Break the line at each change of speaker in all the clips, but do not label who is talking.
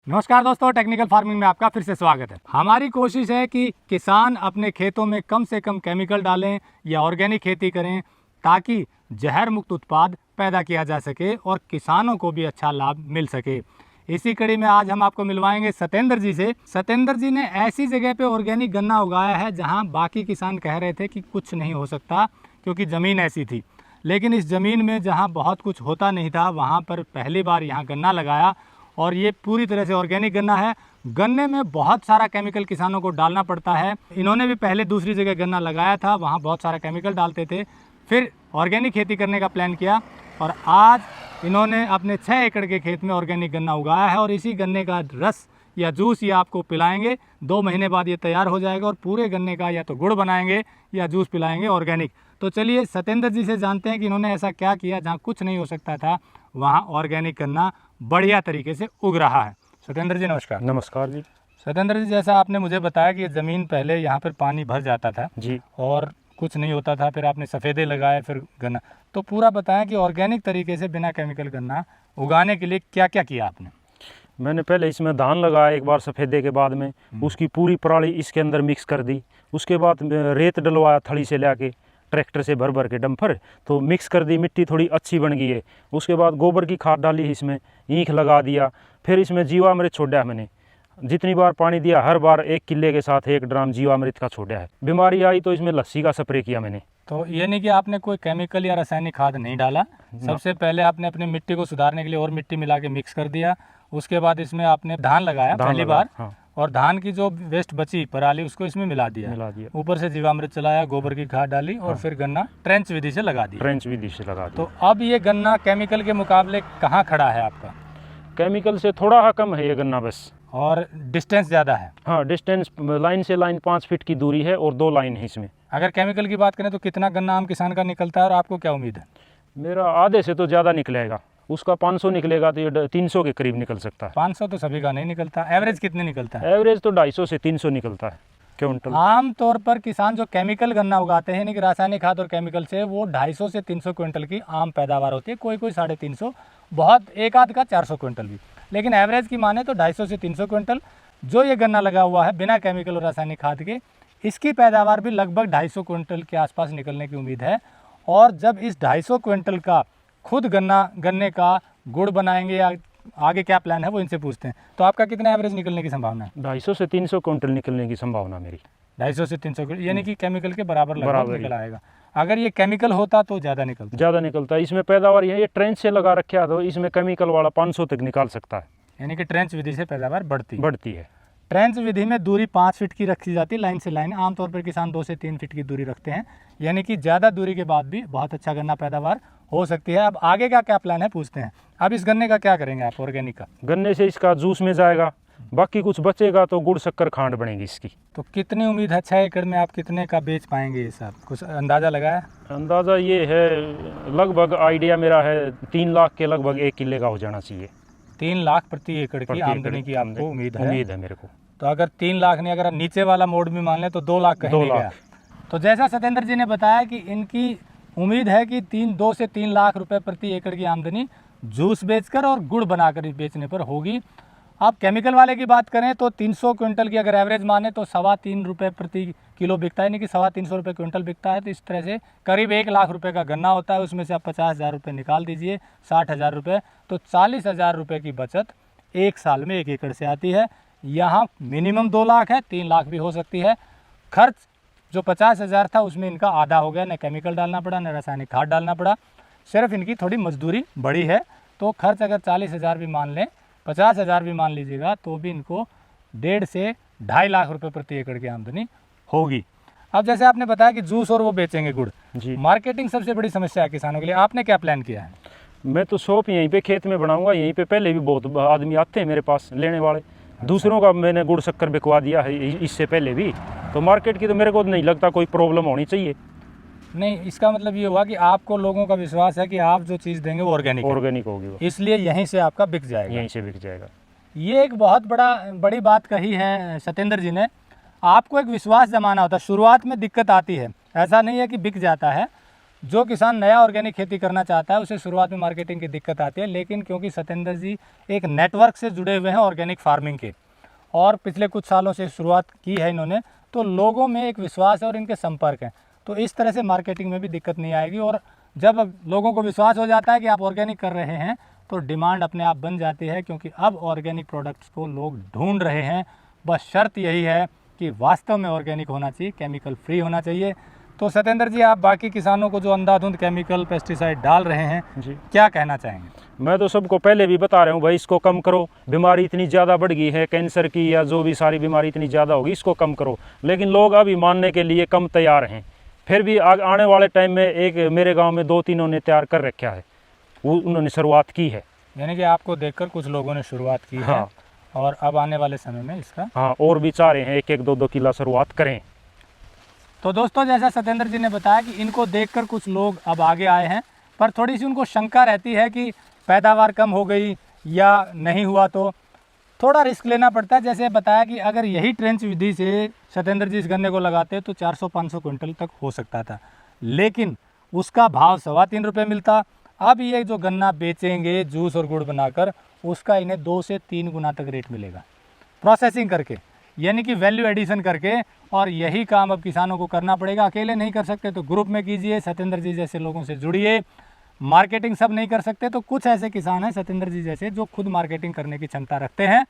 नमस्कार दोस्तों, technical farming में आपका फिर से स्वागत है। हमारी कोशिश है कि किसान अपने खेतों में कम से कम केमिकल डालें या ऑर्गेनिक खेती करें ताकि जहर मुक्त उत्पाद पैदा किया जा सके और किसानों को भी अच्छा लाभ मिल सके। इसी कड़ी में आज हम आपको मिलवाएंगे सत्येंद्र जी से। सत्येंद्र जी ने ऐसी जगह पे ऑर्गेनिक गन्ना उगाया है जहाँ बाकी किसान कह रहे थे कि कुछ नहीं हो सकता क्योंकि ज़मीन ऐसी थी, लेकिन इस ज़मीन में जहाँ बहुत कुछ होता नहीं था वहाँ पर पहली बार यहाँ गन्ना लगाया और ये पूरी तरह से ऑर्गेनिक गन्ना है। गन्ने में बहुत सारा केमिकल किसानों को डालना पड़ता है। इन्होंने भी पहले दूसरी जगह गन्ना लगाया था, वहाँ बहुत सारा केमिकल डालते थे, फिर ऑर्गेनिक खेती करने का प्लान किया और आज इन्होंने अपने 6 एकड़ के खेत में ऑर्गेनिक गन्ना उगाया है और इसी गन्ने का रस या जूस ये आपको पिलाएंगे। 2 महीने बाद ये तैयार हो जाएगा और पूरे गन्ने का या तो गुड़ बनाएंगे या जूस पिलाएंगे ऑर्गेनिक। तो चलिए सत्येंद्र जी से जानते हैं कि इन्होंने ऐसा क्या किया जहाँ कुछ नहीं हो सकता था वहाँ ऑर्गेनिक गन्ना बढ़िया तरीके से उग रहा है। सत्येंद्र जी नमस्कार।
नमस्कार जी।
सत्येंद्र जी, जैसा आपने मुझे बताया कि ये ज़मीन पहले यहाँ पर पानी भर जाता था
जी
और कुछ नहीं होता था, फिर आपने सफ़ेदे लगाए, फिर गन्ना, तो पूरा बताएं कि ऑर्गेनिक तरीके से बिना केमिकल गन्ना उगाने के लिए क्या क्या किया आपने।
मैंने पहले इसमें धान लगाया एक बार सफ़ेदे के बाद में उसकी पूरी पराली इसके अंदर मिक्स कर दी। उसके बाद रेत डलवाया थली से लाके ट्रैक्टर से भर भर के डंपर, तो मिक्स कर दी, मिट्टी थोड़ी अच्छी बन गई है। उसके बाद गोबर की खाद डाली, इसमें ईंख लगा दिया, फिर इसमें जीवामृत छोड़ा। मैंने जितनी बार पानी दिया हर बार 1 किले के साथ 1 ड्राम जीवामृत का छोड़ा है। बीमारी आई तो इसमें लस्सी का स्प्रे किया मैंने।
तो ये नहीं कि आपने कोई केमिकल या रासायनिक खाद नहीं डाला, सबसे पहले आपने अपनी मिट्टी को सुधारने के लिए और मिट्टी मिला के मिक्स कर दिया। उसके बाद इसमें आपने धान लगाया पहली बार,
हाँ।
और धान की जो वेस्ट बची पराली उसको इसमें मिला दिया। ऊपर से जीवामृत चलाया, गोबर की खाद डाली और फिर गन्ना ट्रेंच विधि से लगा दिया।
ट्रेंच विधि से लगा दिया।
तो अब ये गन्ना केमिकल के मुकाबले कहाँ खड़ा है आपका?
केमिकल से थोड़ा कम है ये गन्ना बस,
और डिस्टेंस ज़्यादा है।
हाँ, डिस्टेंस लाइन से लाइन 5 फीट की दूरी है और 2 लाइन है इसमें।
अगर केमिकल की बात करें तो कितना गन्ना आम किसान का निकलता है और आपको क्या उम्मीद है?
मेरा आधे से तो ज़्यादा निकलेगा, उसका 500 निकलेगा तो ये 300 के करीब निकल सकता है।
500 तो सभी का नहीं निकलता। एवरेज कितने निकलता है?
एवरेज तो 250 से 300 निकलता है क्विंटल।
आम तौर पर किसान जो केमिकल गन्ना उगाते हैं, यानी कि रासायनिक खाद और केमिकल से, वो 250 से 300 क्विंटल की आम पैदावार होती है। कोई 350, बहुत एक आध का 400 क्विंटल भी, लेकिन एवरेज की माने तो 250 से 300 क्विंटल जो ये गन्ना लगा हुआ है बिना केमिकल और रासायनिक खाद के, इसकी पैदावार भी लगभग 250 क्विंटल के आसपास निकलने की उम्मीद है। और जब इस 250 क्विंटल का खुद गन्ने का गुड़ बनाएंगे या आगे क्या प्लान है वो इनसे पूछते हैं। तो आपका कितना एवरेज निकलने की संभावना है?
250 से 300 क्विंटल निकलने की संभावना मेरी।
250 से 300 क्विंटल, यानी कि केमिकल के बराबर लगभग निकल आएगा। अगर ये केमिकल होता तो ज़्यादा निकलता है। इसमें पैदावार ये ट्रेंच से लगा रखा तो इसमें केमिकल वाला 500 तक निकाल सकता है। यानी कि ट्रेंच विधि से पैदावार बढ़ती है। ट्रेंच विधि में दूरी 5 फीट की रखी जाती है, लाइन से लाइन। आमतौर पर किसान 2 से 3 फीट की दूरी रखते हैं, यानी कि ज़्यादा दूरी के बाद भी बहुत अच्छा गन्ना पैदावार हो सकती है। अब आगे का क्या प्लान है पूछते हैं। अब इस गन्ने का क्या करेंगे आप, ऑर्गेनिक का?
गन्ने से इसका जूस में जाएगा, बाकी कुछ बचेगा तो गुड़ शक्कर खांड बनेगी इसकी।
तो कितनी उम्मीद है 6 एकड़ में आप कितने का बेच पाएंगे ये सब, कुछ अंदाज़ा लगाया?
अंदाज़ा ये है, लगभग आइडिया मेरा है 3 लाख के लगभग 1 किले का हो जाना चाहिए।
3 लाख प्रति एकड़ की आमदनी की आपको उम्मीद है
मेरे को।
तो अगर 3 लाख नहीं, अगर नीचे वाला मोड भी मान लें तो 2 लाख कहीं नहीं गया। तो जैसा सत्येंद्र जी ने बताया कि इनकी उम्मीद है कि 2 से 3 लाख रुपए प्रति एकड़ की आमदनी जूस बेचकर और गुड़ बनाकर बेचने पर होगी। अब केमिकल वाले की बात करें तो 300 क्विंटल की अगर एवरेज माने तो 3.25 रुपये प्रति किलो बिकता है, यानी कि 350 रुपये क्विंटल बिकता है। तो इस तरह से करीब 1 लाख रुपए का गन्ना होता है। उसमें से आप 50,000 रुपये निकाल दीजिए, 60,000 रुपये, तो 40,000 रुपये की बचत 1 साल में 1 एकड़ से आती है। यहाँ मिनिमम 2 लाख है, 3 लाख भी हो सकती है। खर्च जो 50,000 था उसमें इनका आधा हो गया, न केमिकल डालना पड़ा न रासायनिक खाद डालना पड़ा, सिर्फ इनकी थोड़ी मजदूरी बढ़ी है। तो खर्च अगर 40,000 भी मान लें, 50,000 भी मान लीजिएगा, तो भी इनको 1.5 से 2.5 लाख रुपए प्रति एकड़ की आमदनी होगी। अब जैसे आपने बताया कि जूस और वो बेचेंगे गुड़ जी, मार्केटिंग सबसे बड़ी समस्या है किसानों के लिए, आपने क्या प्लान किया है?
मैं तो शॉप यहीं पे खेत में बनाऊंगा, यहीं पे पहले भी बहुत आदमी आते हैं मेरे पास लेने वाले। दूसरों का मैंने गुड़ शक्कर बिकवा दिया है इससे पहले भी, तो मार्केट की तो मेरे को नहीं लगता कोई प्रॉब्लम होनी चाहिए।
नहीं, इसका मतलब ये हुआ कि आपको लोगों का विश्वास है कि आप जो चीज़ देंगे वो ऑर्गेनिक
होगी,
इसलिए यहीं से आपका बिक जाएगा।
यहीं से बिक जाएगा।
ये एक बहुत बड़ी बात कही है सत्येंद्र जी ने। आपको एक विश्वास जमाना होता है, शुरुआत में दिक्कत आती है, ऐसा नहीं है कि बिक जाता है। जो किसान नया ऑर्गेनिक खेती करना चाहता है उसे शुरुआत में मार्केटिंग की दिक्कत आती है, लेकिन क्योंकि सत्येंद्र जी एक नेटवर्क से जुड़े हुए हैं ऑर्गेनिक फार्मिंग के और पिछले कुछ सालों से शुरुआत की है इन्होंने, तो लोगों में एक विश्वास है और इनके संपर्क हैं, तो इस तरह से मार्केटिंग में भी दिक्कत नहीं आएगी। और जब लोगों को विश्वास हो जाता है कि आप ऑर्गेनिक कर रहे हैं तो डिमांड अपने आप बन जाती है, क्योंकि अब ऑर्गेनिक प्रोडक्ट्स को लोग ढूंढ रहे हैं। बस शर्त यही है कि वास्तव में ऑर्गेनिक होना चाहिए, केमिकल फ्री होना चाहिए। तो सत्येंद्र जी, आप बाकी किसानों को जो अंधाधुंध केमिकल पेस्टिसाइड डाल रहे हैं
जी,
क्या कहना चाहेंगे?
मैं तो सबको पहले भी बता रहा हूँ भाई, इसको कम करो, बीमारी इतनी ज़्यादा बढ़ गई है, कैंसर की या जो भी सारी बीमारी इतनी ज़्यादा होगी, इसको कम करो। लेकिन लोग अभी मानने के लिए कम तैयार हैं। फिर भी आने वाले टाइम में एक मेरे गांव में 2-3 ने तैयार कर रखा है, वो उन्होंने शुरुआत की है।
यानी कि आपको देखकर कुछ लोगों ने शुरुआत की है और अब आने वाले समय में इसका
और भी चाह रहे हैं 1-1, 2-2 किलो शुरुआत करें।
तो दोस्तों, जैसा सत्येंद्र जी ने बताया कि इनको देखकर कुछ लोग अब आगे आए हैं, पर थोड़ी सी उनको शंका रहती है कि पैदावार कम हो गई या नहीं हुआ तो थोड़ा रिस्क लेना पड़ता है। जैसे बताया कि अगर यही ट्रेंच विधि से सत्येंद्र जी इस गन्ने को लगाते तो 400-500 क्विंटल तक हो सकता था, लेकिन उसका भाव 3.25 रुपये मिलता। अब ये जो गन्ना बेचेंगे जूस और गुड़ बनाकर, उसका इन्हें 2 से 3 गुना तक रेट मिलेगा प्रोसेसिंग करके, यानी कि वैल्यू एडिशन करके। और यही काम अब किसानों को करना पड़ेगा, अकेले नहीं कर सकते तो ग्रुप में कीजिए, सत्येंद्र जी जैसे लोगों से जुड़िए। मार्केटिंग सब नहीं कर सकते तो कुछ ऐसे किसान हैं सत्येंद्र जी जैसे जो खुद मार्केटिंग करने की क्षमता रखते हैं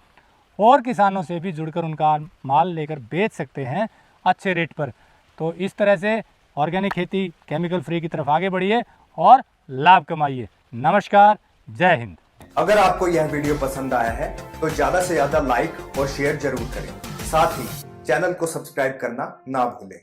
और किसानों से भी जुड़कर उनका माल लेकर बेच सकते हैं अच्छे रेट पर। तो इस तरह से ऑर्गेनिक खेती केमिकल फ्री की तरफ आगे बढ़िए और लाभ कमाइए। नमस्कार, जय हिंद।
अगर आपको यह वीडियो पसंद आया है तो ज्यादा से ज्यादा लाइक और शेयर जरूर करें। साथ ही चैनल को सब्सक्राइब करना ना भूलें।